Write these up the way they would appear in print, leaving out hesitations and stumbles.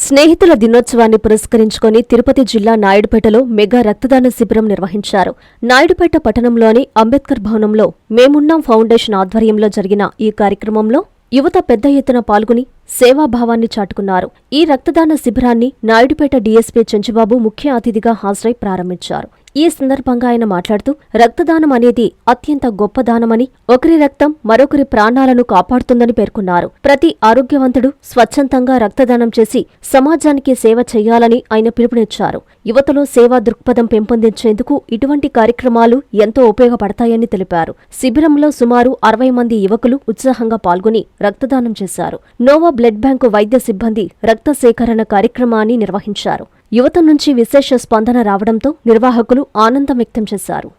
స్నేహితుల దినోత్సవాన్ని పురస్కరించుకొని తిరుపతి జిల్లా నాయుడుపేటలో మెగా రక్తదాన శిబిరం నిర్వహించారు. నాయుడుపేట పట్టణంలోని అంబేద్కర్ భవనంలో మేమున్నాం ఫౌండేషన్ ఆధ్వర్యంలో జరిగిన ఈ కార్యక్రమంలో యువత పెద్ద ఎత్తున పాల్గొని సేవాభావాన్ని చాటుకున్నారు. ఈ రక్తదాన శిబిరాన్ని నాయుడుపేట డీఎస్పీ చెంచుబాబు ముఖ్య అతిథిగా హాజరై ప్రారంభించారు. ఈ సందర్భంగా ఆయన మాట్లాడుతూ రక్తదానం అనేది అత్యంత గొప్ప దానమని, ఒకరి రక్తం మరొకరి ప్రాణాలను కాపాడుతుందని పేర్కొన్నారు. ప్రతి ఆరోగ్యవంతుడు స్వచ్ఛందంగా రక్తదానం చేసి సమాజానికి సేవ చేయాలని ఆయన పిలుపునిచ్చారు. యువతలో సేవా దృక్పథం పెంపొందించేందుకు ఇటువంటి కార్యక్రమాలు ఎంతో ఉపయోగపడతాయని తెలిపారు. శిబిరంలో సుమారు 60 మంది యువకులు ఉత్సాహంగా పాల్గొని రక్తదానం చేశారు. నోవా బ్లడ్ బ్యాంకు వైద్య సిబ్బంది రక్త సేకరణ కార్యక్రమాన్ని నిర్వహించారు. యువత నుంచి విశేష స్పందన రావడంతో నిర్వాహకులు ఆనందం వ్యక్తం చేశారు.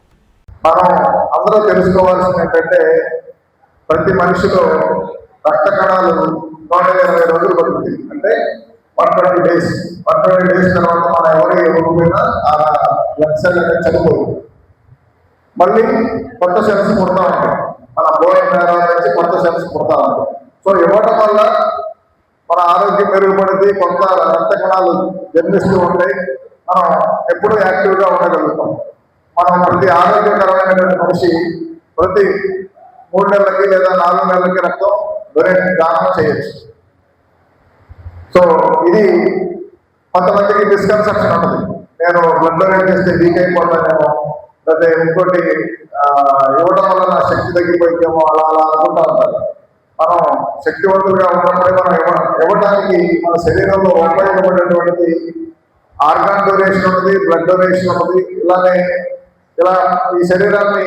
అందరూ తెలుసుకోవాల్సింది ఏంటంటే ప్రతి మనిషిలో రక్త కణాలు 120 రోజులు పడుతుంది. అంటే 120 డేస్. 120 డేస్ తర్వాత మన ఎవరైనా ఆ బ్లడ్ సెల్ అనేది చనిపోతుంది. మళ్ళీ కొత్త సెల్స్ పుడతా ఉంటాయి. మన బోన్ మ్యారో నుంచి కొత్త సెల్స్ పుడతా ఉంటాయి. సో ఇవ్వటం వల్ల మన ఆరోగ్యం మెరుగుపడింది, కొత్త రక్త కణాలు జన్మిస్తూ ఉంటాయి. మనం ఎప్పుడూ యాక్టివ్గా ఉండగలుగుతాం. మనం ప్రతి ఆరోగ్యకరమైనటువంటి మనిషి ప్రతి 3 నెలలకి లేదా 4 నెలలకి రక్తం దానం చేయొచ్చు. సో ఇది కొంతమందికి మిస్కన్సెప్షన్ ఉంటుంది. నేను బ్లడ్ డొనేట్ చేస్తే వీక్ అయిపోతానేమో, లేదా ఇంకోటి ఇవ్వడం వల్ల నా శక్తి తగ్గిపోయిందేమో అలా అనుకుంటా ఉంటారు. మనం శక్తివంతులుగా ఉన్నప్పుడే మనం ఇవ్వడానికి మన శరీరంలో ఉపయోగపడేటువంటిది ఆర్గాన్ డొనేషన్ ఉంటుంది, బ్లడ్ డొనేషన్ ఉంటుంది. ఇలా ఈ శరీరాన్ని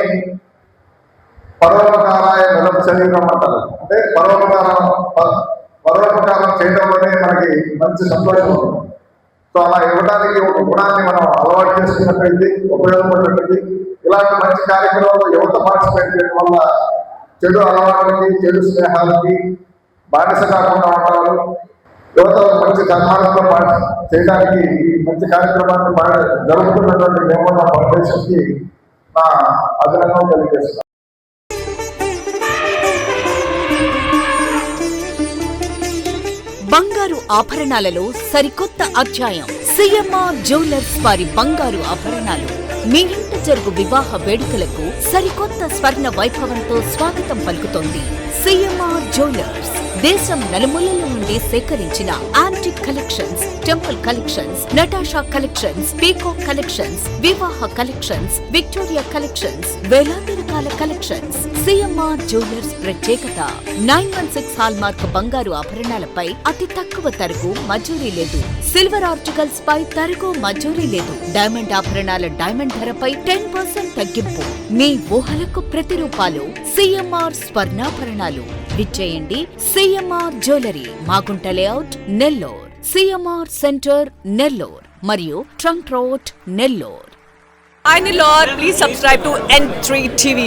పరోపకారాయ నిలప శరీరం అంటారు. అంటే పరోపకారం చేయడం వల్లనే మనకి మంచి సంతోషం ఉంటుంది. సో అలా ఇవ్వడానికి ఒక గుణాన్ని మనం అలవాటు చేసుకున్నట్లయితే ఉపయోగపడినట్లయితే ఇలాంటి మంచి కార్యక్రమంలో యువత పార్టిసిపేట్ చేయడం వల్ల చెడు అలవాట్లకి, చెడు స్నేహాలకి బానిస కాకుండా ఉంటారు. యువత మంచి ధర్మాలతో చేయడానికి మంచి కార్యక్రమాన్ని జరుగుతున్నటువంటి మేమున్న ఫౌండేషన్కి నా అభినందన తెలియజేస్తున్నాను. బంగారు ఆభరణాలలో సరికొత్త అధ్యాయం. సిఎంఆర్ జ్యువెలర్స్ వారి బంగారు ఆభరణాలు మీ ఇంట జరుగు వివాహ వేడుకలకు సరికొత్త స్వర్ణ వైభవంతో స్వాగతం పలుకుతోంది. సిఎంఆర్ జ్యువెలర్స్ దేశం నలుమూలల నుండి సేకరించిన antique collections, temple collections, Natasha collections, peacock collections, వివాహ కలెక్షన్స్, విక్టోరియా కలెక్షన్స్, వేలాది రకాల కలెక్షన్స్. సిఎంఆర్ జ్యువెలర్స్ ప్రత్యేకత 916 హాల్మార్క్ బంగారు ఆభరణాలపై అతి తక్కువ తరుగు మజూరీ లేదు. సిల్వర్ ఆర్టికల్స్ పై తరుగు మజూరీ లేదు. డైమండ్ ఆభరణాల డైమండ్ ధరపై 10% తగ్గింపు. మీ ఊహలకు ప్రతిరూపాలు సిఎంఆర్ స్వర్ణాభరణాలు. విచ్చేయండి CMR jewellery, Magunta layout, Nellore, CMR centre, Nellore మరియు trunk road, Nellore. Hi Nilor, please subscribe to N3 TV.